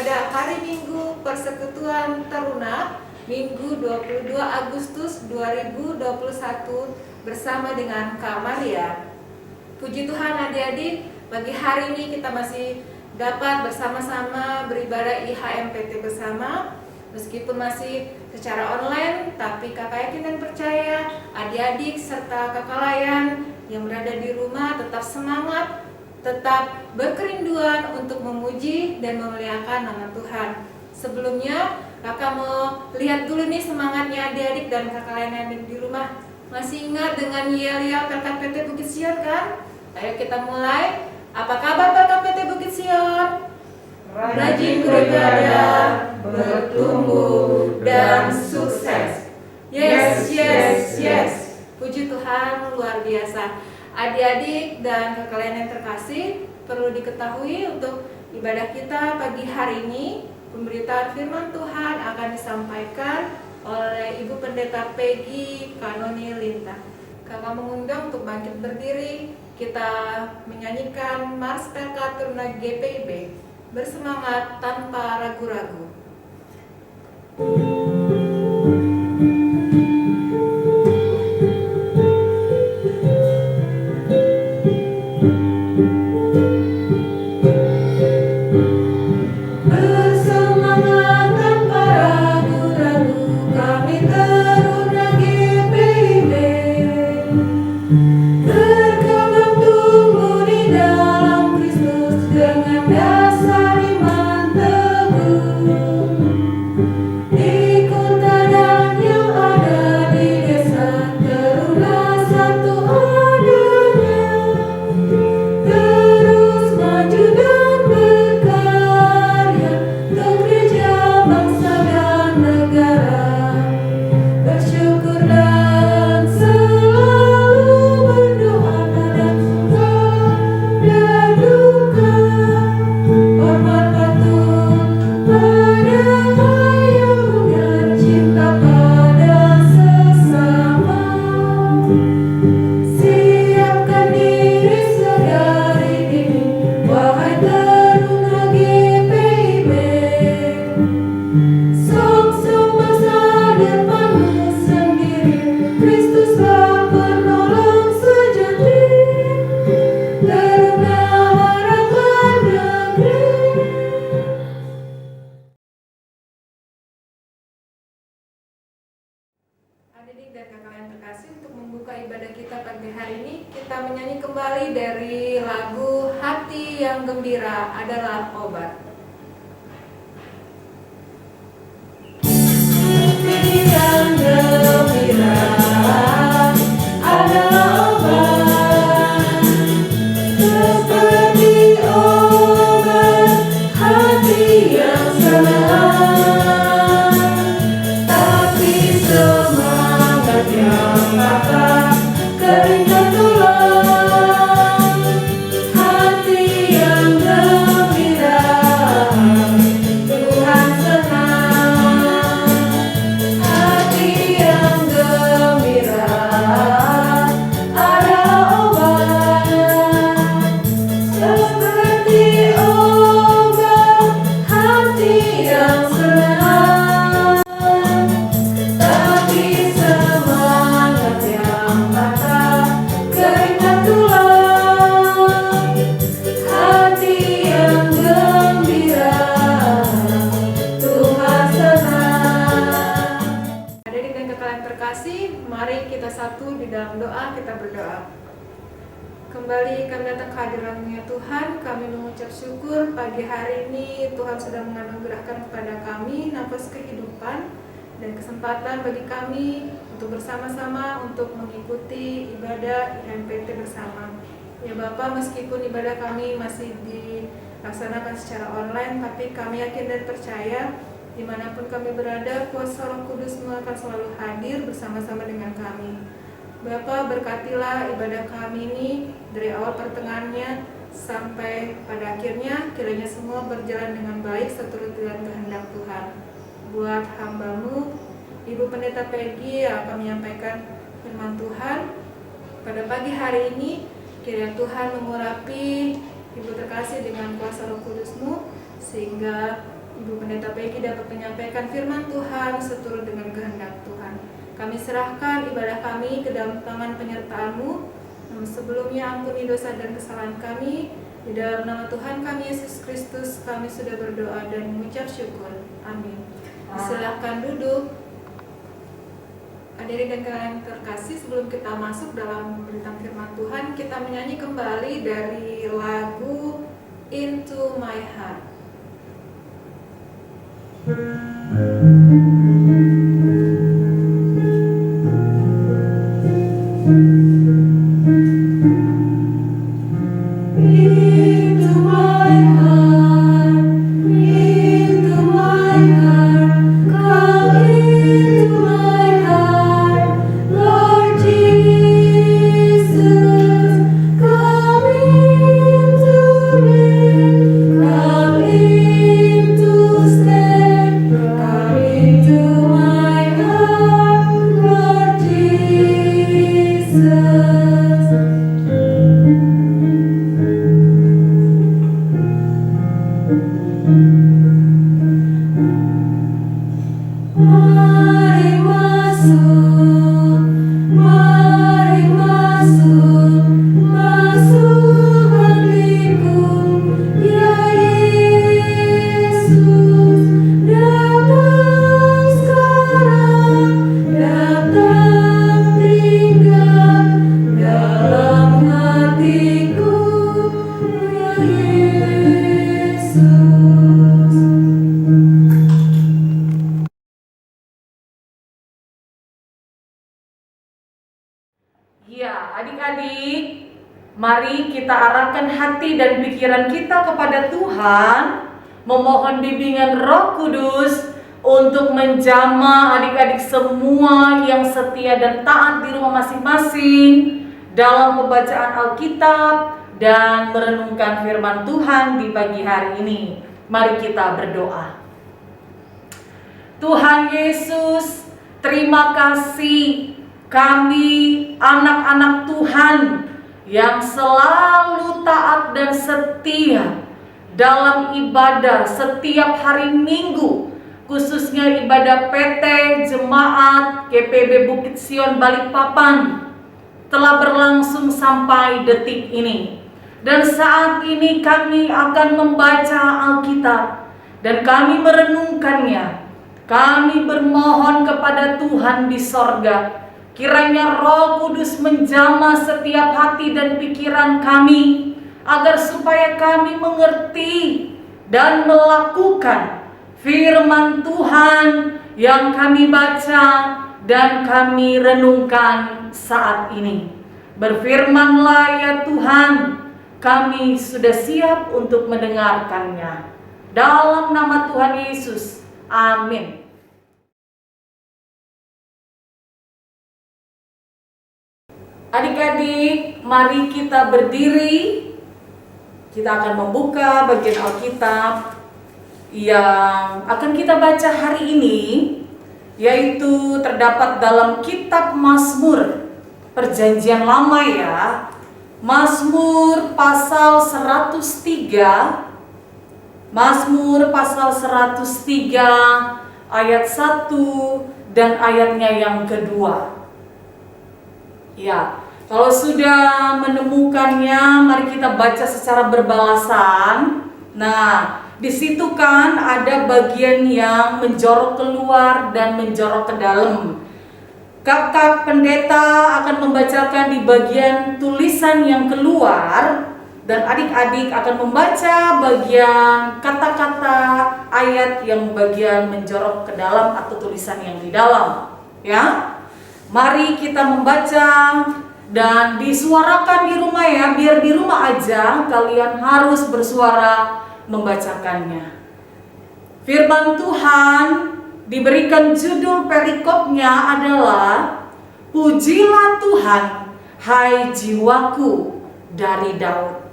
pada hari Minggu Persekutuan Taruna Minggu 22 Agustus 2021 bersama dengan Kak Maria. Puji Tuhan adik-adik, pagi hari ini kita masih dapat bersama-sama beribadah IHMPT bersama. Meskipun masih secara online, tapi kakak yakin dan percaya adik-adik serta kakak layan yang berada di rumah tetap semangat, tetap berkerinduan untuk memuji dan memuliakan nama Tuhan. Sebelumnya kakak mau lihat dulu nih semangatnya adik-adik dan kakak lain yang di rumah. Masih ingat dengan yel-yel KKPT Bukit Sion kan? Ayo kita mulai. Apa kabar KKPT Bukit Sion? Rajin beribadah, bertumbuh dan sukses. Yes. Puji Tuhan, luar biasa. Adik-adik dan kakak lain yang terkasih, perlu diketahui untuk ibadah kita pagi hari ini, pemberitaan firman Tuhan akan disampaikan oleh Ibu Pendeta Peggy Kanoni Linta. Kakak mengundang untuk bangkit berdiri, kita menyanyikan Mars PK Taruna GPIB, bersemangat tanpa ragu-ragu. Adik dan kakak yang terkasih, untuk membuka ibadah kita pagi hari ini, kita menyanyi kembali dari lagu Hati yang Gembira Adalah Obat. Hati yang gembira adalah obat, seperti obat hati yang senang, tapi yang patah keringat tulang. Hati yang gembira Tuhan senang. Hati yang gembira ada obat, seperti obat hati yang senang, tapi semangat yang patah keringat tulang. Hati yang gembira Tuhan senang. Adik dan kakak yang terkasih, mari kita satu di dalam doa, kita berdoa. Kembali kami datang ke hadirat-Mu ya Tuhan, kami mengucap syukur pagi hari ini Tuhan sudah menganugerahkan kepada kami nafas kehidupan dan kesempatan bagi kami untuk bersama-sama untuk mengikuti ibadah IHMPT bersama. Ya Bapak, meskipun ibadah kami masih dilaksanakan secara online, tapi kami yakin dan percaya dimanapun kami berada, kuasa Roh Kudus-Mu akan selalu hadir bersama-sama dengan kami. Bapak, berkatilah ibadah kami ini dari awal pertengahannya sampai pada akhirnya, kiranya semua berjalan dengan baik seturut dengan kehendak Tuhan. Buat hamba-Mu, Ibu Pendeta Peggy yang akan menyampaikan firman Tuhan pada pagi hari ini, kiranya Tuhan mengurapi Ibu terkasih dengan kuasa Roh Kudus-Mu, sehingga Ibu Pendeta Peggy dapat menyampaikan firman Tuhan seturut dengan kehendak Tuhan. Kami serahkan ibadah kami ke dalam tangan penyertaan-Mu. Namun sebelumnya ampuni dosa dan kesalahan kami. Di dalam nama Tuhan kami Yesus Kristus kami sudah berdoa dan mengucap syukur. Amin. Silakan duduk. Hadirin dan kalian terkasih, sebelum kita masuk dalam pemberitaan firman Tuhan, kita menyanyi kembali dari lagu Into My Heart. Ya, adik-adik, mari kita arahkan hati dan pikiran kita kepada Tuhan, memohon bimbingan Roh Kudus untuk menjamah adik-adik semua yang setia dan taat di rumah masing-masing dalam pembacaan Alkitab dan merenungkan firman Tuhan di pagi hari ini. Mari kita berdoa. Tuhan Yesus, terima kasih kami anak-anak Tuhan yang selalu taat dan setia dalam ibadah setiap hari Minggu, khususnya ibadah PT Jemaat GPB Bukit Sion Balikpapan telah berlangsung sampai detik ini. Dan saat ini kami akan membaca Alkitab dan kami merenungkannya. Kami bermohon kepada Tuhan di sorga, kiranya Roh Kudus menjamah setiap hati dan pikiran kami, agar supaya kami mengerti dan melakukan firman Tuhan yang kami baca dan kami renungkan saat ini. Berfirmanlah ya Tuhan, kami sudah siap untuk mendengarkannya. Dalam nama Tuhan Yesus, amin. Adik-adik, mari kita berdiri. Kita akan membuka bagian Alkitab yang akan kita baca hari ini, yaitu terdapat dalam kitab Mazmur, Perjanjian Lama ya. Mazmur pasal 103, Mazmur pasal 103 ayat 1 dan ayatnya yang kedua. Ya, kalau sudah menemukannya, mari kita baca secara berbalasan. Nah, di situ kan ada bagian yang menjorok keluar dan menjorok ke dalam. Kakak pendeta akan membacakan di bagian tulisan yang keluar, dan adik-adik akan membaca bagian kata-kata ayat yang bagian menjorok ke dalam atau tulisan yang di dalam. Ya, mari kita membaca dan disuarakan di rumah ya, biar di rumah aja kalian harus bersuara membacakannya. Firman Tuhan diberikan judul perikopnya adalah Pujilah Tuhan, hai jiwaku, dari Daud.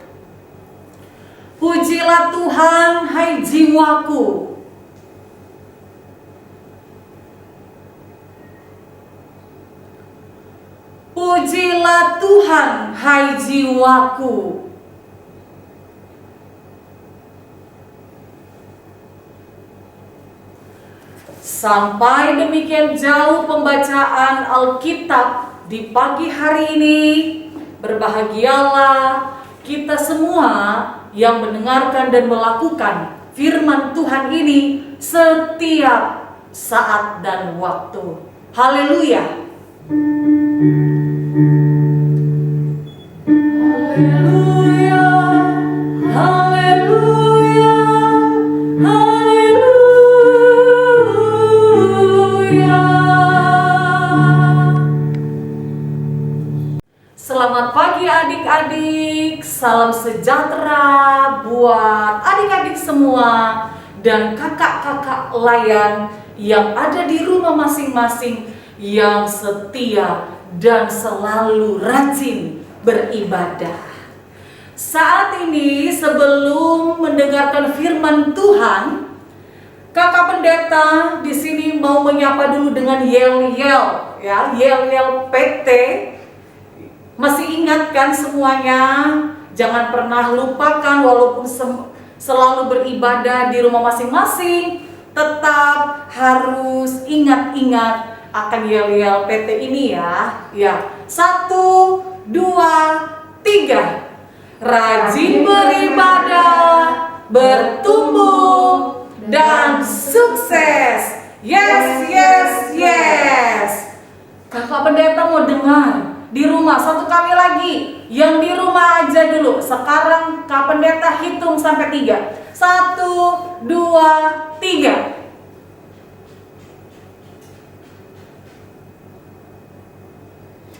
Pujilah Tuhan, hai jiwaku. Pujilah Tuhan, hai jiwaku. Sampai demikian jauh pembacaan Alkitab di pagi hari ini. Berbahagialah kita semua yang mendengarkan dan melakukan firman Tuhan ini setiap saat dan waktu. Haleluya. Haleluya. Haleluya. Haleluya. Selamat pagi adik-adik. Salam sejahtera buat adik-adik semua dan kakak-kakak layan yang ada di rumah masing-masing yang setia dan selalu rajin beribadah. Saat ini sebelum mendengarkan firman Tuhan, kakak pendeta di sini mau menyapa dulu dengan yel-yel, ya, yel-yel PT. Masih ingat kan semuanya? Jangan pernah lupakan walaupun selalu beribadah di rumah masing-masing, tetap harus ingat-ingat akan yel-yel PT ini ya. Ya, 1, 2, 3. Rajin beribadah, bertumbuh, dan sukses. Yes, yes, yes. Kakak pendeta mau dengar di rumah satu kali lagi. Yang di rumah aja dulu. Sekarang Kak pendeta hitung sampai 3. 1, 2, 3.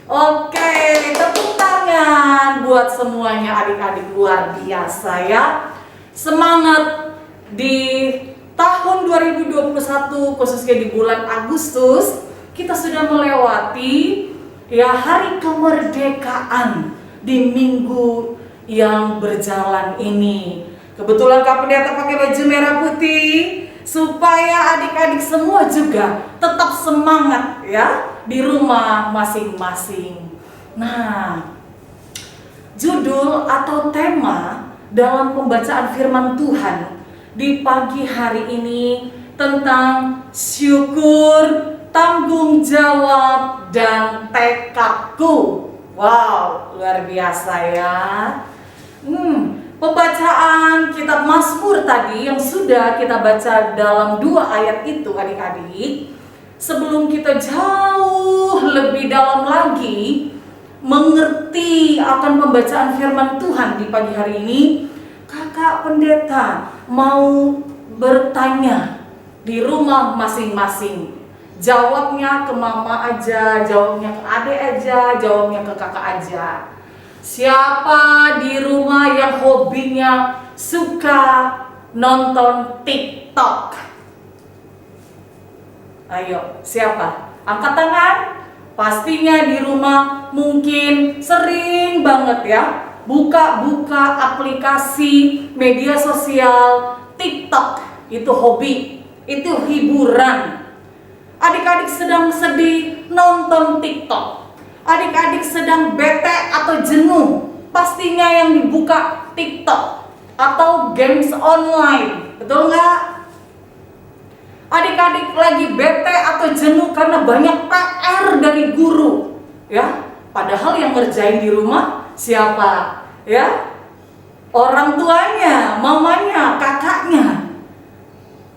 Oke, tepuk tangan buat semuanya adik-adik, luar biasa ya. Semangat di tahun 2021 khususnya di bulan Agustus kita sudah melewati ya hari kemerdekaan di minggu yang berjalan ini. Kebetulan Kak pendeta pakai baju merah putih supaya adik-adik semua juga tetap semangat ya di rumah masing-masing. Nah, judul atau tema dalam pembacaan firman Tuhan di pagi hari ini tentang syukur, tanggung jawab, dan tekadku. Wow, luar biasa ya. Pembacaan kitab Mazmur tadi yang sudah kita baca dalam 2 ayat itu adik-adik, sebelum kita jauh lebih dalam lagi mengerti akan pembacaan firman Tuhan di pagi hari ini, kakak pendeta mau bertanya di rumah masing-masing. Jawabnya ke mama aja, jawabnya ke adik aja, jawabnya ke kakak aja. Siapa di rumah yang hobinya suka nonton TikTok? Ayo, siapa? Angkat tangan. Pastinya di rumah mungkin sering banget ya buka-buka aplikasi media sosial TikTok. Itu hobi, itu hiburan. Adik-adik sedang sedih nonton TikTok. Adik-adik sedang bete atau jenuh, pastinya yang dibuka TikTok atau games online. Betul nggak? Adik-adik lagi bete atau jenuh karena banyak PR dari guru, ya. Padahal yang ngerjain di rumah siapa? Ya, orang tuanya, mamanya, kakaknya.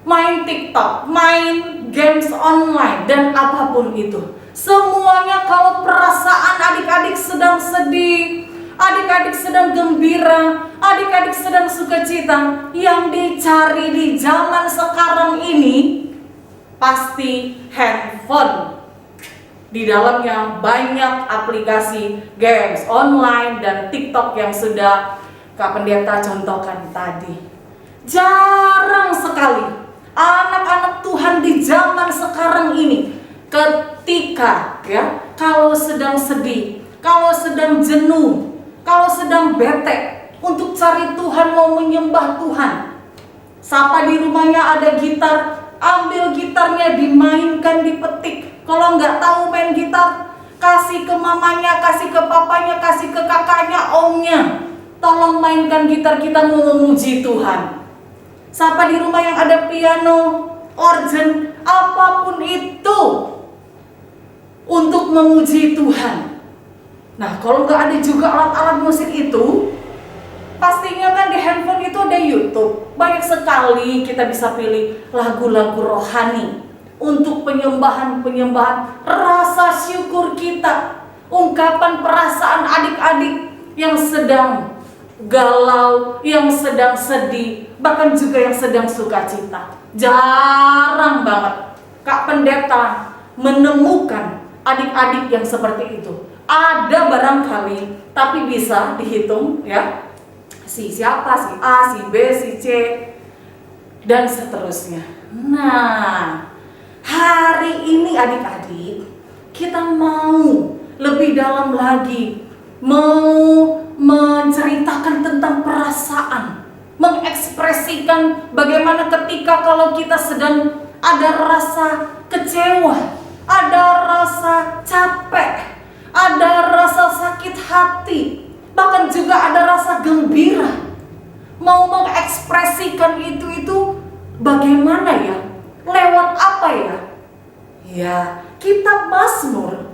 Main TikTok, main games online, dan apapun itu. Semuanya kalau perasaan adik-adik sedang sedih, adik-adik sedang gembira, adik-adik sedang sukacita, yang dicari di zaman sekarang ini pasti handphone. Di dalamnya banyak aplikasi games online dan TikTok yang sudah Kak pendeta contohkan tadi. Jarang sekali anak-anak Tuhan di zaman sekarang ini ketika ya kalau sedang sedih, kalau sedang jenuh, kalau sedang bete untuk cari Tuhan, mau menyembah Tuhan, siapa di rumahnya ada gitar, ambil gitarnya, dimainkan, dipetik. Kalau nggak tahu main gitar, kasih ke mamanya, kasih ke papanya, kasih ke kakaknya, omnya, tolong mainkan gitar, kita mau memuji Tuhan. Siapa di rumah yang ada piano, organ, apapun itu untuk memuji Tuhan. Nah, kalau nggak ada juga alat-alat musik itu, pastinya kan di handphone itu ada YouTube. Banyak sekali kita bisa pilih lagu-lagu rohani untuk penyembahan-penyembahan rasa syukur kita, ungkapan perasaan adik-adik yang sedang galau, yang sedang sedih, bahkan juga yang sedang sukacita. Jarang banget Kak Pendeta menemukan adik-adik yang seperti itu. Ada barangkali, tapi bisa dihitung ya. Si siapa, si A, si B, si C, dan seterusnya. Nah, hari ini adik-adik, kita mau lebih dalam lagi, mau menceritakan tentang perasaan, mengekspresikan bagaimana ketika kalau kita sedang ada rasa kecewa, ada rasa capek, ada rasa sakit hati, bahkan juga ada rasa gembira. Mau mengekspresikan itu bagaimana ya? Lewat apa ya? Ya, kitab Mazmur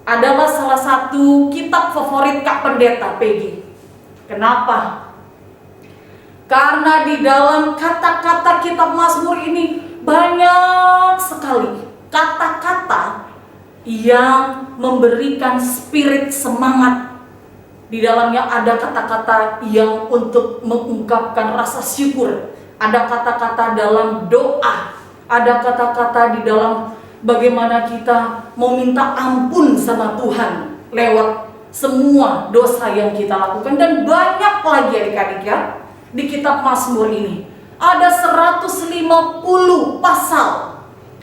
adalah salah satu kitab favorit Kak Pendeta Peggy. Kenapa? Karena di dalam kata-kata kitab Mazmur ini banyak sekali kata-kata yang memberikan spirit semangat. Di dalamnya ada kata-kata yang untuk mengungkapkan rasa syukur, ada kata-kata dalam doa, ada kata-kata di dalam bagaimana kita mau minta ampun sama Tuhan lewat semua dosa yang kita lakukan, dan banyak lagi adik-adik ya. Di kitab Mazmur ini ada 150 pasal.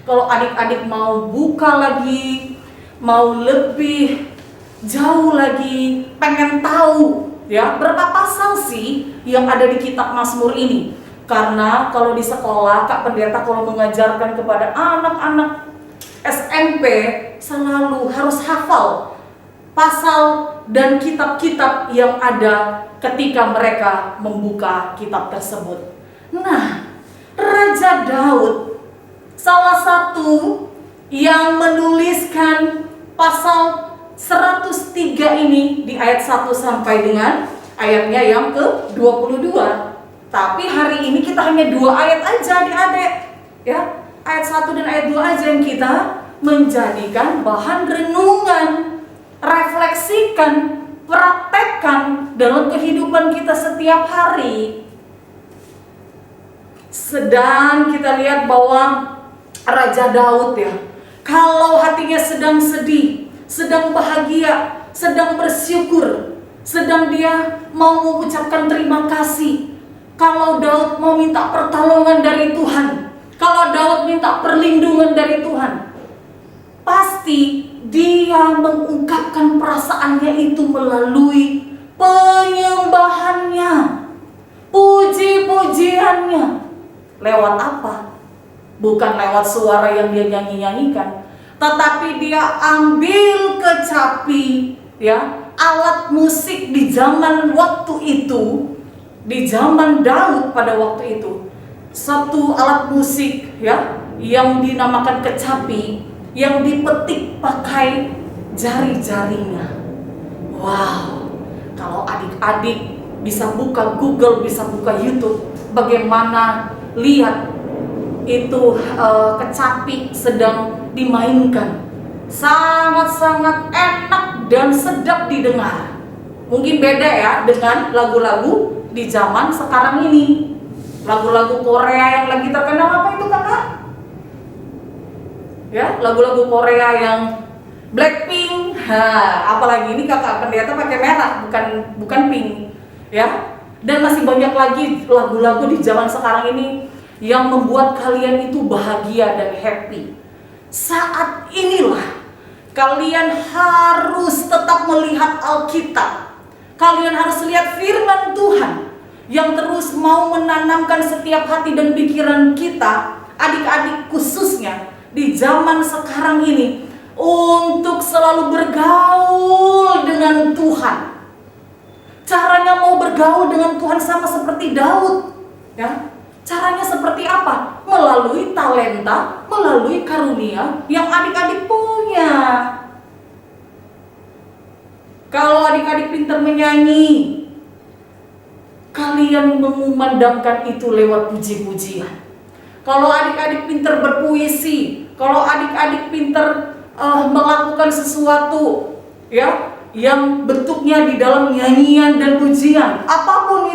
Kalau adik-adik mau buka lagi, mau lebih jauh lagi, pengen tahu ya berapa pasal sih yang ada di kitab Mazmur ini. Karena kalau di sekolah Kak Pendeta kalau mengajarkan kepada anak-anak SMP selalu harus hafal pasal dan kitab-kitab yang ada ketika mereka membuka kitab tersebut. Nah, Raja Daud salah satu yang menuliskan pasal 103 ini di ayat 1 sampai dengan ayatnya yang ke-22. Tapi hari ini kita hanya 2 ayat aja adik-adik ya. Ayat 1 dan ayat 2 aja yang kita menjadikan bahan renungan, refleksikan, praktekkan dalam kehidupan kita setiap hari. Sedang kita lihat bahwa Raja Daud ya, kalau hatinya sedang sedih, sedang bahagia, sedang bersyukur, sedang dia mau mengucapkan terima kasih, kalau Daud mau minta pertolongan dari Tuhan, kalau Daud minta perlindungan dari Tuhan, pasti dia mengungkapkan perasaannya itu melalui penyembahannya, puji-pujiannya. Lewat apa? Bukan lewat suara yang dia nyanyi-nyanyikan, tetapi dia ambil kecapi ya, alat musik di zaman waktu itu, di zaman Daud pada waktu itu. Satu alat musik ya yang dinamakan kecapi, yang dipetik pakai jari-jarinya. Wow, kalau adik-adik bisa buka Google, bisa buka YouTube, bagaimana lihat itu kecapi sedang dimainkan. Sangat-sangat enak dan sedap didengar. Mungkin beda ya dengan lagu-lagu di zaman sekarang ini. Lagu-lagu Korea yang lagi terkenal apa itu kakak? Ya, lagu-lagu Korea yang Blackpink. Apalagi ini kakak pendeta pakai merah, bukan pink, ya. Dan masih banyak lagi lagu-lagu di zaman sekarang ini yang membuat kalian itu bahagia dan happy. Saat inilah kalian harus tetap melihat Alkitab. Kalian harus lihat firman Tuhan yang terus mau menanamkan setiap hati dan pikiran kita, adik-adik khususnya di zaman sekarang ini, untuk selalu bergaul dengan Tuhan. Caranya mau bergaul dengan Tuhan sama seperti Daud, ya. Caranya seperti apa? Melalui talenta, melalui karunia yang adik-adik punya. Kalau adik-adik pintar menyanyi, kalian mengumandangkan itu lewat puji-pujian. Kalau adik-adik pintar berpuisi, kalau adik-adik pintar melakukan sesuatu ya yang bentuknya di dalam nyanyian dan pujian, apapun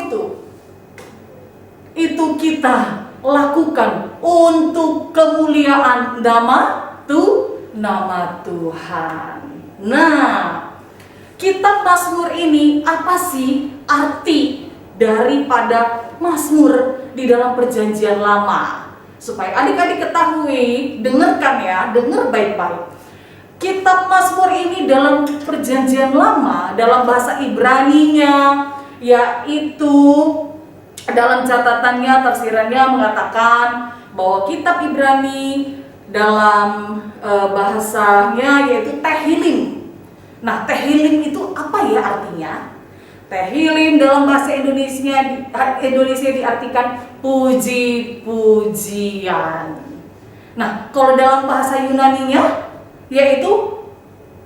itu kita lakukan untuk kemuliaan nama Tuhan. Nah, kitab Mazmur ini apa sih arti daripada Mazmur di dalam Perjanjian Lama? Supaya adik-adik ketahui, dengarkan ya, dengar baik-baik. Kitab Mazmur ini dalam Perjanjian Lama, dalam bahasa Ibraninya, yaitu dalam catatannya, tafsirannya mengatakan bahwa kitab Ibrani dalam bahasanya yaitu Tehillim. Nah, Tehillim itu apa ya artinya? Tehillim dalam bahasa Indonesia diartikan puji-pujian. Nah, kalau dalam bahasa Yunaninya yaitu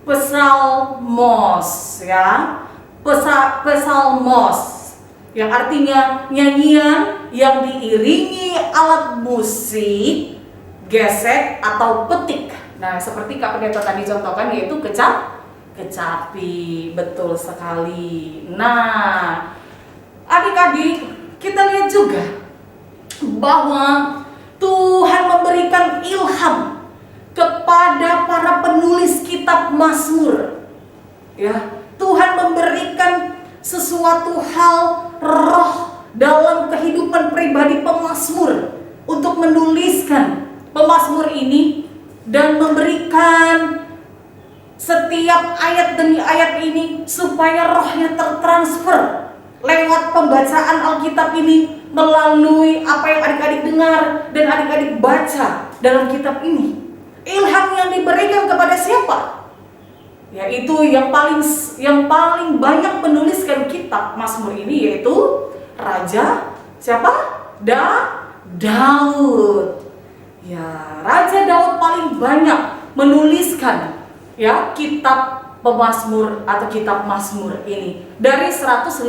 psalmos ya. Psalmos yang artinya nyanyian yang diiringi alat musik, gesek atau petik. Nah, seperti Kak Pendeta tadi contohkan yaitu kecapi, betul sekali. Nah, adik-adik, kita lihat juga bahwa Tuhan memberikan ilham kepada para penulis kitab Mazmur. Ya, Tuhan memberikan sesuatu hal roh dalam kehidupan pribadi pemazmur untuk menuliskan pemazmur ini dan memberikan setiap ayat demi ayat ini supaya rohnya tertransfer lewat pembacaan Alkitab ini melalui apa yang adik-adik dengar dan adik-adik baca dalam kitab ini. Ilham yang diberikan kepada siapa? Yaitu yang paling banyak menuliskan kitab Mazmur ini yaitu Raja siapa? Daud. Ya, Raja Daud paling banyak menuliskan ya kitab pemazmur atau kitab Mazmur ini dari 150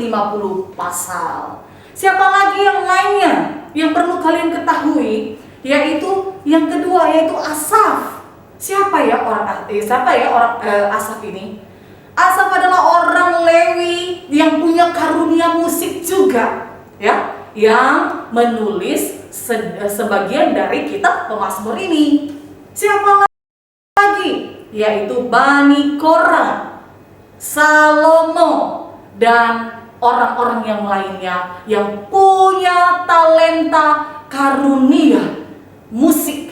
pasal. Siapa lagi yang lainnya yang perlu kalian ketahui? Yaitu yang kedua yaitu Asaf. Siapa ya orang Asaf ini? Asaf adalah orang Lewi yang punya karunia musik juga, ya, yang menulis sebagian dari kitab pemazmur ini. Siapa lagi? Yaitu Bani Korah, Salomo, dan orang-orang yang lainnya yang punya talenta karunia musik.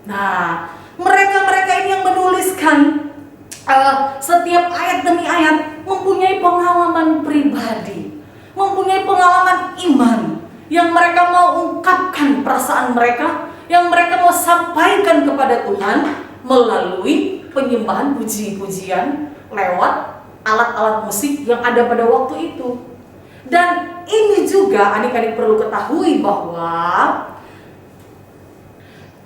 Nah, mereka ini yang menuliskan setiap ayat demi ayat mempunyai pengalaman pribadi, mempunyai pengalaman iman yang mereka mau ungkapkan perasaan mereka, yang mereka mau sampaikan kepada Tuhan melalui penyembahan puji-pujian lewat alat-alat musik yang ada pada waktu itu. Dan ini juga adik-adik perlu ketahui bahwa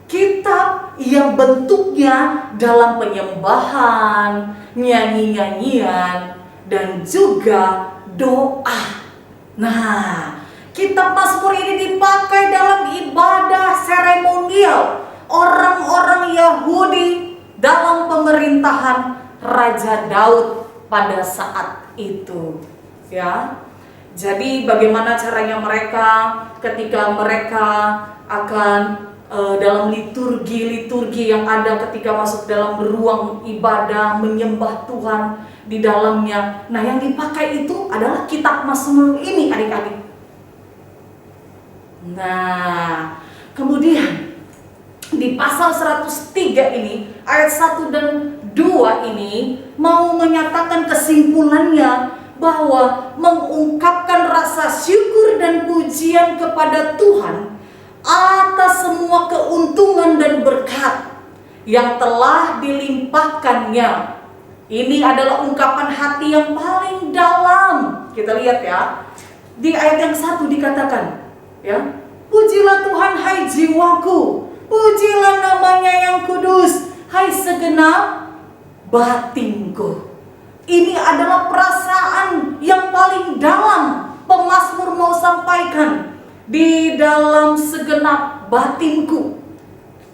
kitab yang bentuknya dalam penyembahan, nyanyi-nyanyian, dan juga doa. Nah, kitab Mazmur ini dipakai dalam ibadah seremonial orang-orang Yahudi dalam pemerintahan Raja Daud pada saat itu, ya. Jadi bagaimana caranya mereka ketika mereka akan dalam liturgi yang ada ketika masuk dalam ruang ibadah menyembah Tuhan di dalamnya. Nah, yang dipakai itu adalah kitab Mazmur ini, adik-adik. Nah, kemudian di pasal 103 ini ayat 1 dan 2 ini mau menyatakan kesimpulannya bahwa mengungkapkan rasa syukur dan pujian kepada Tuhan atas semua keuntungan dan berkat yang telah dilimpahkannya. Ini adalah ungkapan hati yang paling dalam. Kita lihat ya, di ayat yang 1 dikatakan, ya, Pujilah Tuhan hai jiwaku, pujilah namanya yang kudus, hai segenap batinku. Ini adalah perasaan yang paling dalam pemazmur mau sampaikan. Di dalam segenap batinku,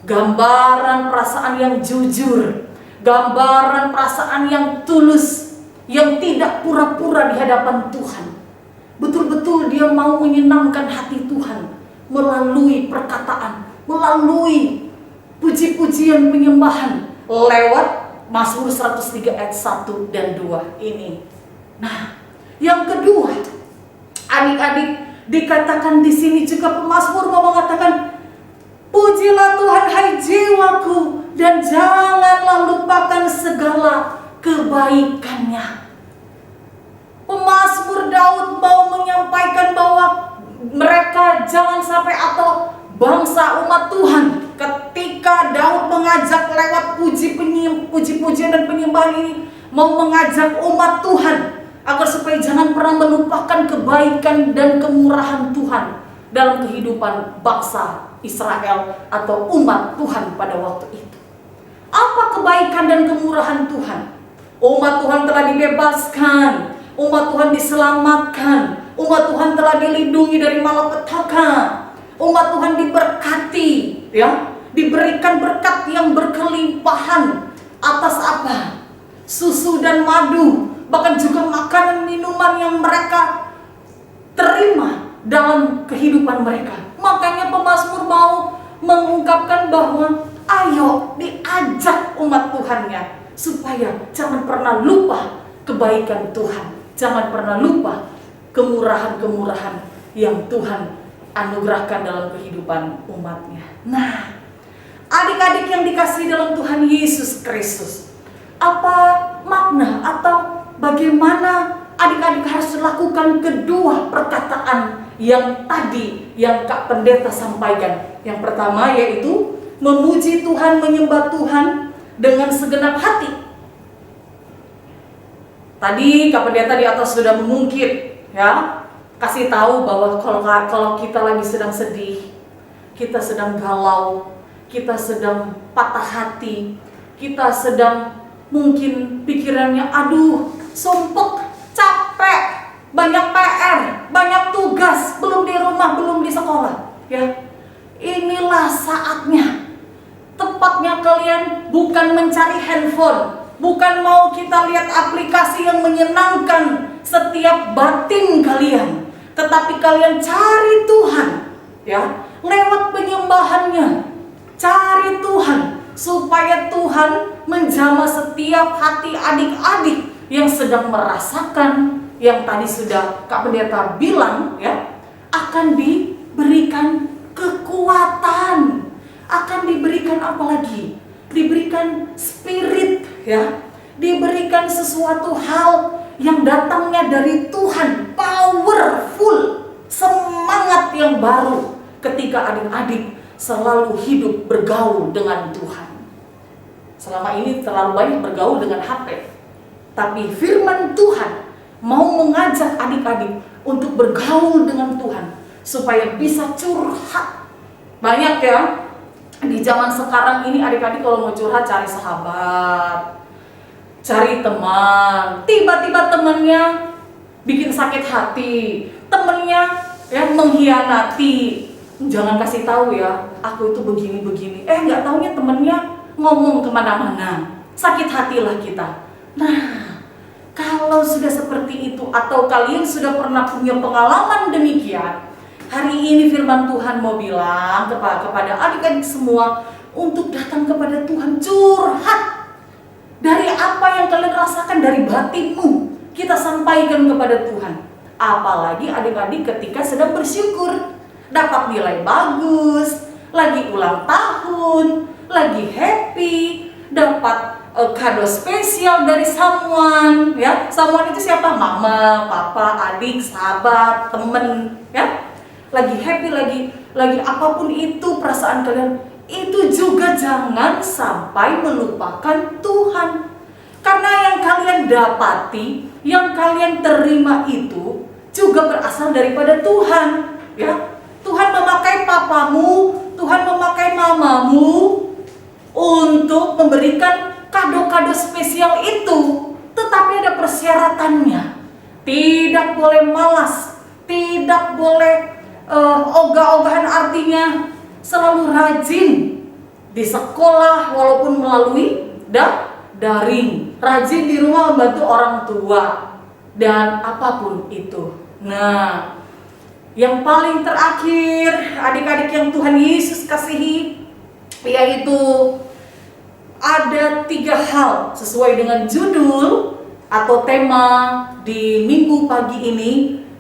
gambaran perasaan yang jujur, gambaran perasaan yang tulus, yang tidak pura-pura di hadapan Tuhan. Betul-betul dia mau menyenangkan hati Tuhan melalui perkataan, melalui puji-pujian penyembahan lewat Mazmur 103 ayat 1 dan 2 ini. Nah, yang kedua, adik-adik, dikatakan di sini juga pemazmur mau mengatakan, pujilah Tuhan hai jiwaku, dan janganlah lupakan segala kebaikannya. Pemazmur Daud mau menyampaikan bahwa mereka jangan sampai, atau bangsa umat Tuhan, ketika Daud mengajak lewat puji-pujian dan penyembahan ini, mau mengajak umat Tuhan agar supaya jangan pernah melupakan kebaikan dan kemurahan Tuhan dalam kehidupan bangsa Israel atau umat Tuhan pada waktu itu. Apa kebaikan dan kemurahan Tuhan? Umat Tuhan telah dibebaskan, umat Tuhan diselamatkan, umat Tuhan telah dilindungi dari malapetaka, umat Tuhan diberkati, ya, diberikan berkat yang berkelimpahan atas apa? Susu dan madu, bahkan juga makanan minuman yang mereka terima dalam kehidupan mereka. Makanya pemazmur mau mengungkapkan bahwa ayo diajak umat Tuhannya supaya jangan pernah lupa kebaikan Tuhan, jangan pernah lupa kemurahan-kemurahan yang Tuhan anugerahkan dalam kehidupan umatnya. Nah, adik-adik yang dikasihi dalam Tuhan Yesus Kristus, apa makna atau bagaimana adik-adik harus lakukan kedua perkataan yang tadi yang Kak Pendeta sampaikan? Yang pertama yaitu memuji Tuhan, menyembah Tuhan dengan segenap hati. Tadi Kak Pendeta di atas sudah mengungkit, ya, kasih tahu bahwa kalau kita lagi sedang sedih, kita sedang galau, kita sedang patah hati, kita sedang mungkin pikirannya aduh sumpek, capek, banyak PR, banyak tugas, belum di rumah, belum di sekolah, ya. Inilah saatnya, tepatnya kalian bukan mencari handphone, bukan mau kita lihat aplikasi yang menyenangkan setiap batin kalian, tetapi kalian cari Tuhan, ya, lewat penyembahannya. Cari Tuhan supaya Tuhan menjamah setiap hati adik-adik yang sedang merasakan yang tadi sudah Kak Pendeta bilang, ya, akan diberikan kekuatan, akan diberikan apa lagi? Diberikan spirit, ya, diberikan sesuatu hal yang datangnya dari Tuhan, powerful, semangat yang baru ketika adik-adik selalu hidup bergaul dengan Tuhan. Selama ini terlalu banyak bergaul dengan HP, tapi firman Tuhan mau mengajak adik-adik untuk bergaul dengan Tuhan supaya bisa curhat. Banyak, ya, di zaman sekarang ini adik-adik kalau mau curhat cari sahabat, cari teman. Tiba-tiba temannya bikin sakit hati, temannya, ya, mengkhianati. Jangan kasih tahu, ya, aku itu begini-begini. Nggak taunya temennya ngomong kemana-mana. Sakit hatilah kita. Nah, kalau sudah seperti itu, atau kalian sudah pernah punya pengalaman demikian, hari ini firman Tuhan mau bilang kepada adik-adik semua untuk datang kepada Tuhan, curhat. Dari apa yang kalian rasakan dari batinmu, kita sampaikan kepada Tuhan. Apalagi adik-adik ketika sedang bersyukur, dapat nilai bagus, lagi ulang tahun, lagi happy, dapat kado spesial dari someone, ya. Someone itu siapa? Mama, papa, adik, sahabat, temen, ya. Lagi happy, lagi apapun itu perasaan kalian, itu juga jangan sampai melupakan Tuhan. Karena yang kalian dapati, yang kalian terima itu juga berasal daripada Tuhan, ya. Tuhan memakai papamu, Tuhan memakai mamamu untuk memberikan kado-kado spesial itu. Tetapi ada persyaratannya. Tidak boleh malas, tidak boleh ogah-ogahan, artinya selalu rajin di sekolah walaupun melalui daring, rajin di rumah membantu orang tua dan apapun itu. Nah, yang paling terakhir adik-adik yang Tuhan Yesus kasihi, yaitu ada 3 hal sesuai dengan judul atau tema di minggu pagi ini.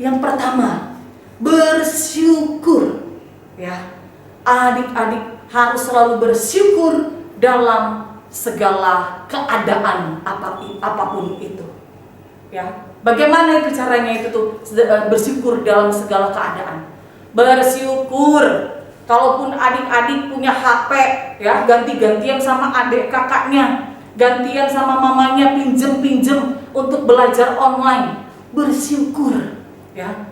Yang pertama, bersyukur. Ya, adik-adik harus selalu bersyukur dalam segala keadaan apapun itu. Ya, bagaimana itu caranya itu tuh bersyukur dalam segala keadaan. Bersyukur. Kalaupun adik-adik punya HP, ya ganti-gantian sama adik kakaknya, gantian sama mamanya pinjem untuk belajar online. Bersyukur, ya.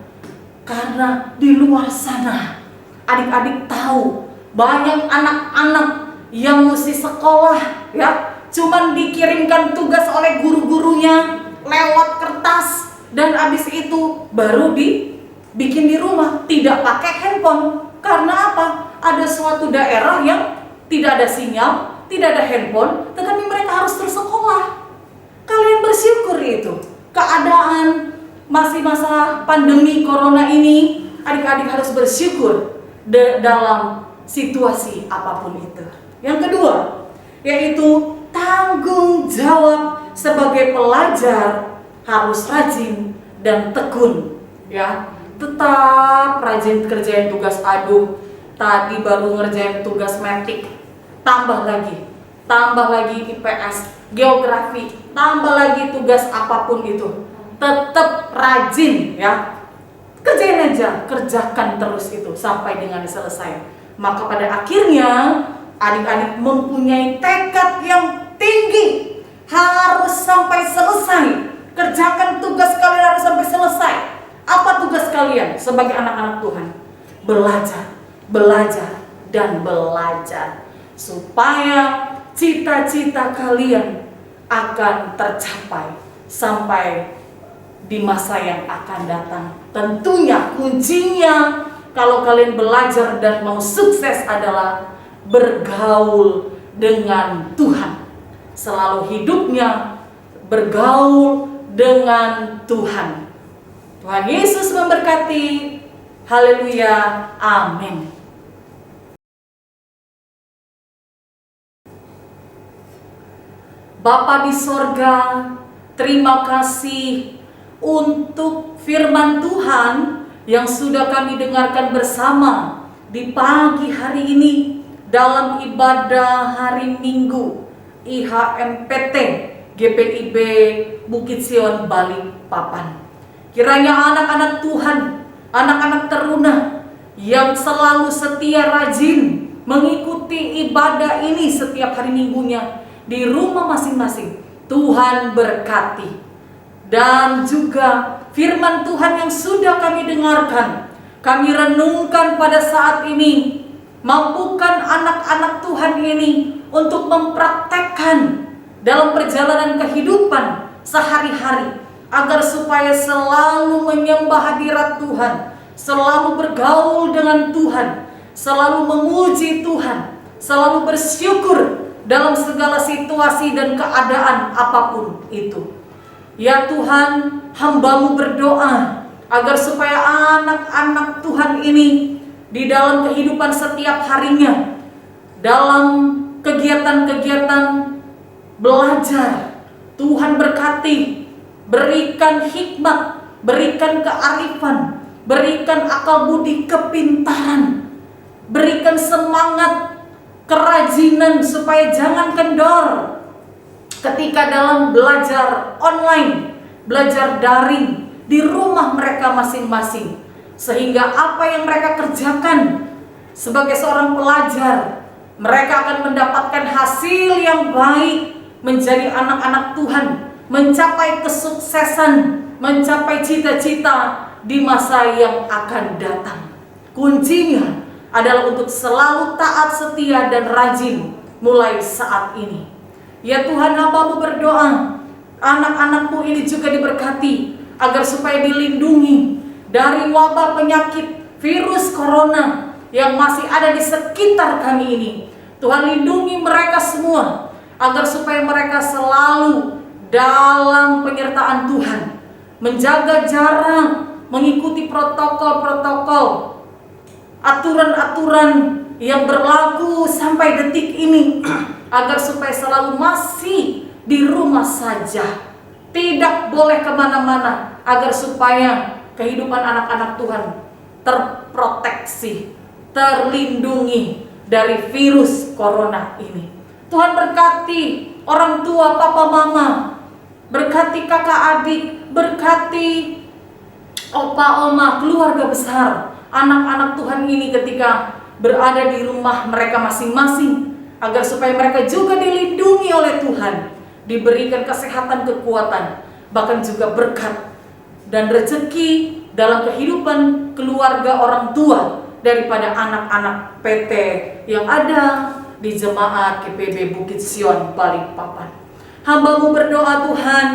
Karena di luar sana adik-adik tahu banyak anak-anak yang mesti sekolah, ya, cuman dikirimkan tugas oleh guru-gurunya lewat kertas, dan habis itu baru dibikin di rumah, tidak pakai handphone. Karena apa? Ada suatu daerah yang tidak ada sinyal, tidak ada handphone, tetapi mereka harus terus sekolah. Kalian bersyukur itu. Keadaan masih masa pandemi corona ini, adik-adik harus bersyukur dalam situasi apapun itu. Yang kedua, yaitu tanggung jawab sebagai pelajar harus rajin dan tekun, ya. Tetap rajin kerjain tugas. Aduh, tadi baru ngerjain tugas metik, tambah lagi IPS, geografi, tambah lagi tugas apapun itu. Tetap rajin, ya. Kerjain aja, kerjakan terus itu sampai dengan selesai. Maka pada akhirnya adik-adik mempunyai tekad yang tinggi, harus sampai selesai. Kerjakan tugas kalian harus sampai selesai. Apa tugas kalian sebagai anak-anak Tuhan? Belajar, dan belajar. Supaya cita-cita kalian akan tercapai sampai di masa yang akan datang. Tentunya kuncinya kalau kalian belajar dan mau sukses adalah bergaul dengan Tuhan. Selalu hidupnya bergaul dengan Tuhan. Tuhan Yesus memberkati. Haleluya. Amin. Bapa di sorga, terima kasih untuk firman Tuhan yang sudah kami dengarkan bersama di pagi hari ini dalam ibadah hari Minggu IHMPT GPIB Bukit Sion Balikpapan. Kiranya anak-anak Tuhan, anak-anak teruna yang selalu setia rajin mengikuti ibadah ini setiap hari Minggunya di rumah masing-masing, Tuhan berkati. Dan juga firman Tuhan yang sudah kami dengarkan, kami renungkan pada saat ini, mampukan anak-anak Tuhan ini untuk mempraktekkan dalam perjalanan kehidupan sehari-hari, agar supaya selalu menyembah hadirat Tuhan, selalu bergaul dengan Tuhan, selalu memuji Tuhan, selalu bersyukur dalam segala situasi dan keadaan apapun itu. Ya Tuhan, hamba-Mu berdoa agar supaya anak-anak Tuhan ini di dalam kehidupan setiap harinya, dalam kegiatan-kegiatan belajar, Tuhan berkati, berikan hikmat, berikan kearifan, berikan akal budi kepintaran, berikan semangat, kerajinan supaya jangan kendor ketika dalam belajar online, belajar daring di rumah mereka masing-masing, sehingga apa yang mereka kerjakan sebagai seorang pelajar, mereka akan mendapatkan hasil yang baik, menjadi anak-anak Tuhan, mencapai kesuksesan, mencapai cita-cita di masa yang akan datang. Kuncinya adalah untuk selalu taat, setia, dan rajin mulai saat ini. Ya Tuhan, hamba-Mu berdoa, anak-anak-Mu ini juga diberkati, agar supaya dilindungi dari wabah penyakit virus corona yang masih ada di sekitar kami ini. Tuhan, lindungi mereka semua, agar supaya mereka selalu dalam penyertaan Tuhan, menjaga jarak, mengikuti protokol-protokol, aturan-aturan yang berlaku sampai detik ini, agar supaya selalu masih di rumah saja, tidak boleh kemana-mana, agar supaya kehidupan anak-anak Tuhan terproteksi, terlindungi dari virus corona ini. Tuhan, berkati orang tua, papa, mama, berkati kakak adik, berkati opa, oma, keluarga besar, anak-anak Tuhan ini ketika berada di rumah mereka masing-masing, agar supaya mereka juga dilindungi oleh Tuhan, diberikan kesehatan, kekuatan, bahkan juga berkat dan rezeki dalam kehidupan keluarga orang tua daripada anak-anak PT yang ada di Jemaat GPB Bukit Sion Balikpapan. Hamba-Mu berdoa Tuhan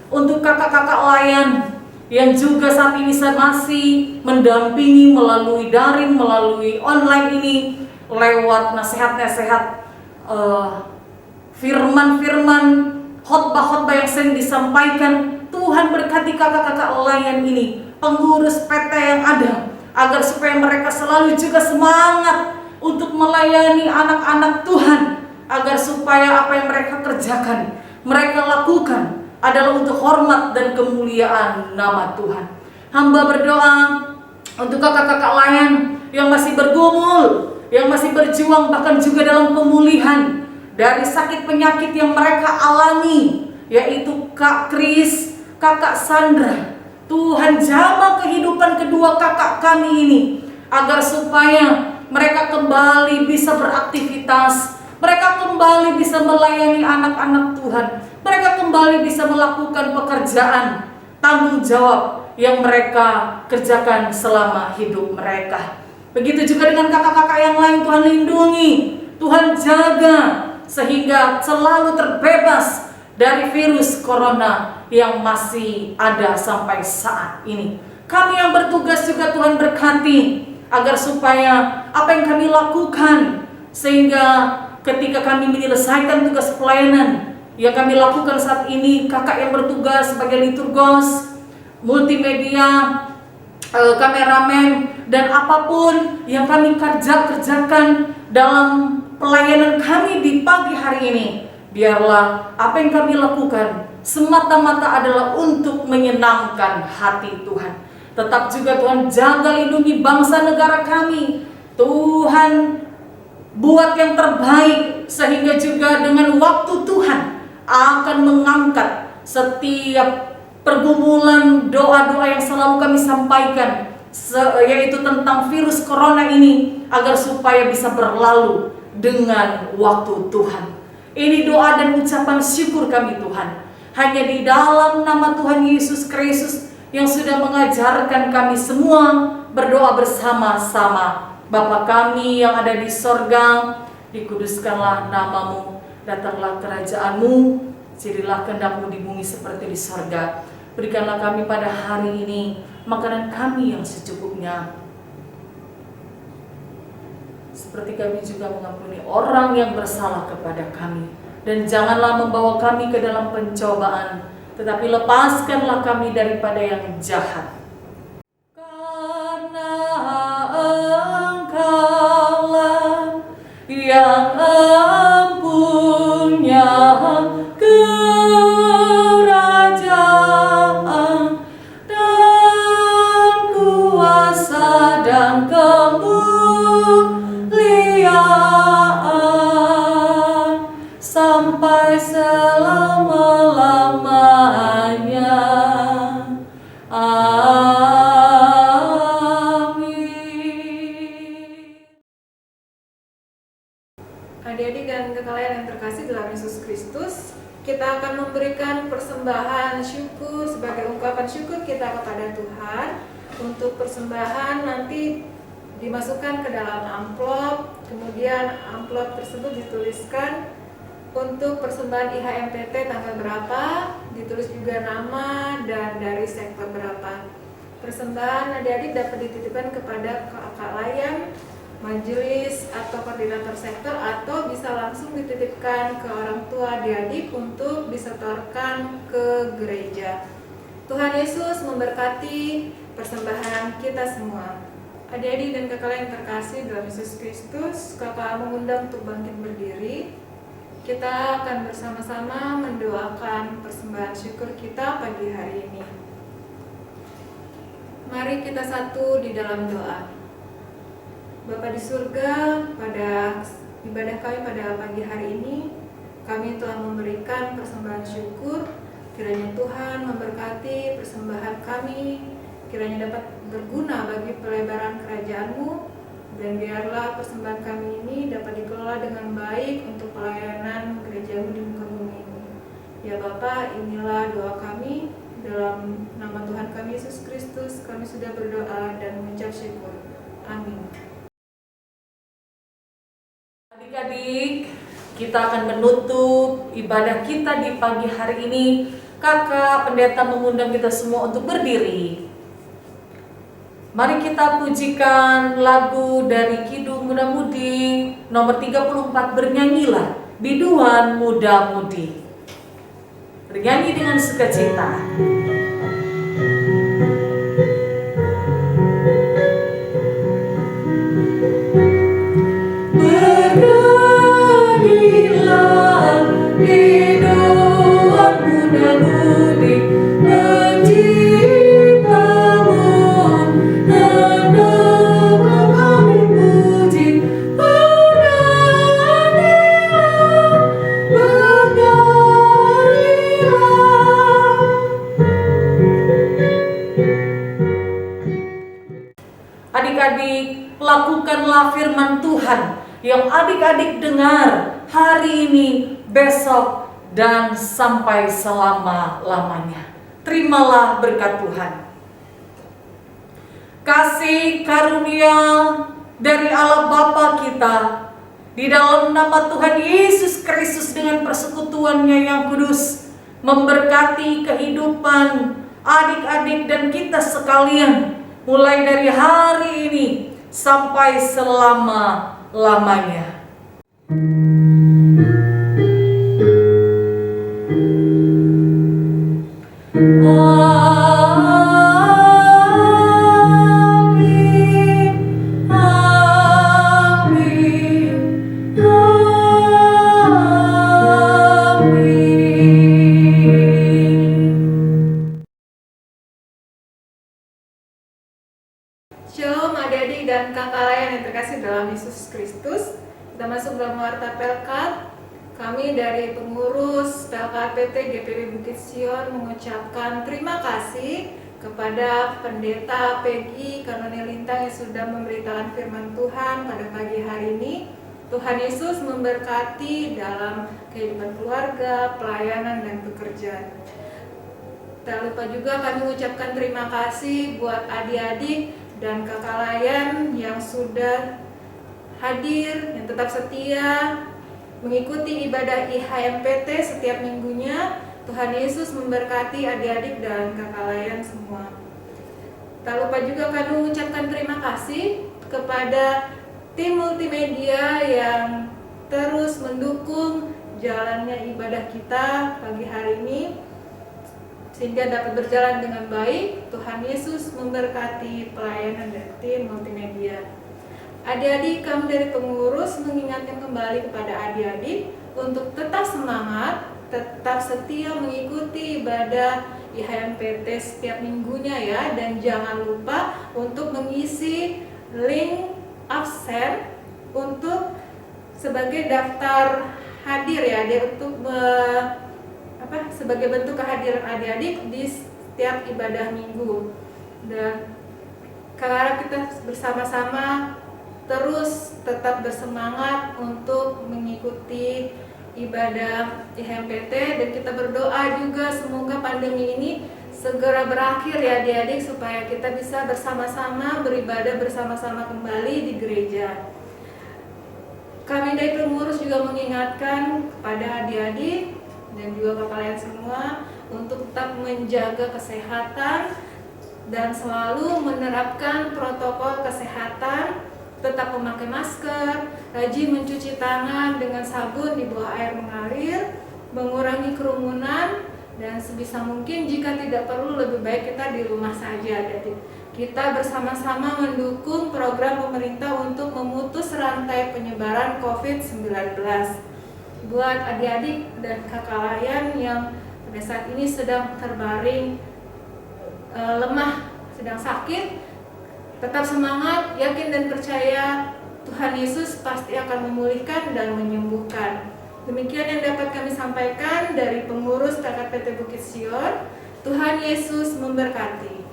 untuk kakak-kakak layan yang juga saat ini masih mendampingi melalui daring, melalui online ini, lewat nasihat-nasihat, firman-firman, khotbah-khotbah yang sering disampaikan. Tuhan, berkati kakak-kakak layan ini, pengurus PT yang ada, agar supaya mereka selalu juga semangat untuk melayani anak-anak Tuhan, agar supaya apa yang mereka kerjakan, mereka lakukan adalah untuk hormat dan kemuliaan nama Tuhan. Hamba berdoa untuk kakak-kakak lain yang masih bergumul, yang masih berjuang, bahkan juga dalam pemulihan dari sakit penyakit yang mereka alami, yaitu Kak Kris, Kakak Sandra. Tuhan, jamah kehidupan kedua kakak kami ini, agar supaya mereka kembali bisa beraktivitas, mereka kembali bisa melayani anak-anak Tuhan, mereka kembali bisa melakukan pekerjaan, tanggung jawab yang mereka kerjakan selama hidup mereka. Begitu juga dengan kakak-kakak yang lain, Tuhan lindungi, Tuhan jaga, sehingga selalu terbebas dari virus corona yang masih ada sampai saat ini. Kami yang bertugas juga Tuhan berkati, agar supaya apa yang kami lakukan, sehingga ketika kami menyelesaikan tugas pelayanan yang kami lakukan saat ini, kakak yang bertugas sebagai liturgos, multimedia, kameramen, dan apapun yang kami kerjakan dalam pelayanan kami di pagi hari ini, biarlah apa yang kami lakukan semata-mata adalah untuk menyenangkan hati Tuhan. Tetap juga Tuhan jaga lindungi bangsa negara kami. Tuhan buat yang terbaik, sehingga juga dengan waktu Tuhan akan mengangkat setiap pergumulan doa-doa yang selalu kami sampaikan, yaitu tentang virus corona ini, agar supaya bisa berlalu dengan waktu Tuhan. Ini doa dan ucapan syukur kami Tuhan, hanya di dalam nama Tuhan Yesus Kristus yang sudah mengajarkan kami semua berdoa bersama-sama. Bapa kami yang ada di sorga, dikuduskanlah nama-Mu, datanglah kerajaan-Mu, jadilah kehendak-Mu di bumi seperti di sorga. Berikanlah kami pada hari ini makanan kami yang secukupnya, seperti kami juga mengampuni orang yang bersalah kepada kami. Dan janganlah membawa kami ke dalam pencobaan, tetapi lepaskanlah kami daripada yang jahat. Karena Engkaulah yang empunya kerajaan dan kuasa dan kemuliaan sampai selama-lamanya. Amin. Adik-adik dan kakak lain yang terkasih dalam Yesus Kristus, kita akan memberikan persembahan syukur sebagai ungkapan syukur kita kepada Tuhan. Untuk persembahan nanti dimasukkan ke dalam amplop, kemudian amplop tersebut dituliskan untuk persembahan IHMPT tanggal berapa, ditulis juga nama dan dari sektor berapa. Persembahan adik-adik dapat dititipkan kepada kakak layan, majelis atau koordinator sektor, atau bisa langsung dititipkan ke orang tua adik-adik untuk disetorkan ke gereja. Tuhan Yesus memberkati persembahan kita semua. Adik-adik dan kakak yang terkasih dalam Yesus Kristus, kakak mengundang untuk bangkit berdiri. Kita akan bersama-sama mendoakan persembahan syukur kita pagi hari ini. Mari kita satu di dalam doa. Bapa di surga, pada ibadah kami pada pagi hari ini, kami telah memberikan persembahan syukur. Kiranya Tuhan memberkati persembahan kami, kiranya dapat berguna bagi pelebaran kerajaan-Mu, dan biarlah persembahan kami ini dapat dikelola dengan baik untuk pelayanan gereja-Mu di muka bumi ini. Ya Bapa, inilah doa kami, dalam nama Tuhan kami Yesus Kristus, kami sudah berdoa dan mengucap syukur. Amin. Adik-adik, kita akan menutup ibadah kita di pagi hari ini. Kakak pendeta mengundang kita semua untuk berdiri. Mari kita pujikan lagu dari Kidung Muda Mudi nomor 34, Bernyanyilah Biduan Muda Mudi. Bernyanyi dengan sukacita. Adik-adik, lakukanlah firman Tuhan yang adik-adik dengar hari ini, besok, dan sampai selama-lamanya. Terimalah berkat Tuhan. Kasih karunia dari Allah Bapa kita, di dalam nama Tuhan Yesus Kristus dengan persekutuannya yang kudus, memberkati kehidupan adik-adik dan kita sekalian, mulai dari hari ini sampai selama-lamanya. Shalom adik-adik dan kakak layan yang terkasih dalam Yesus Kristus. Kita masuk dalam warta Pelkat. Kami dari pengurus Pelkat PT GPB Bukit Sion mengucapkan terima kasih kepada Pendeta Peggy Kanone Lintang yang sudah memberitakan firman Tuhan pada pagi hari ini. Tuhan Yesus memberkati dalam kehidupan keluarga, pelayanan, dan pekerjaan. Tak lupa juga kami mengucapkan terima kasih buat adik-adik dan kakak layan yang sudah hadir, yang tetap setia mengikuti ibadah IHMPT setiap minggunya. Tuhan Yesus memberkati adik-adik dan kakak layan semua. Tak lupa juga kami mengucapkan terima kasih kepada tim multimedia yang terus mendukung jalannya ibadah kita pagi hari ini, sehingga dapat berjalan dengan baik. Tuhan Yesus memberkati pelayanan dan tim multimedia. Adik-adik, kami dari pengurus mengingatkan kembali kepada adik-adik untuk tetap semangat, tetap setia mengikuti ibadah IHMPT setiap minggunya ya, dan jangan lupa untuk mengisi link absen untuk sebagai daftar hadir ya, untuk sebagai bentuk kehadiran adik-adik di setiap ibadah minggu. Dan harap kita bersama-sama terus tetap bersemangat untuk mengikuti ibadah IHMPT, dan kita berdoa juga semoga pandemi ini segera berakhir ya adik-adik, supaya kita bisa bersama-sama beribadah bersama-sama kembali di gereja. Kami dari pengurus juga mengingatkan kepada adik-adik dan juga kalian semua untuk tetap menjaga kesehatan dan selalu menerapkan protokol kesehatan, tetap memakai masker, rajin mencuci tangan dengan sabun di bawah air mengalir, mengurangi kerumunan, dan sebisa mungkin jika tidak perlu lebih baik kita di rumah saja. Jadi kita bersama-sama mendukung program pemerintah untuk memutus rantai penyebaran COVID-19. Buat adik-adik dan kakak layan yang pada saat ini sedang terbaring lemah, sedang sakit, tetap semangat, yakin dan percaya Tuhan Yesus pasti akan memulihkan dan menyembuhkan. Demikian yang dapat kami sampaikan dari pengurus KKPT Bukit Sion. Tuhan Yesus memberkati.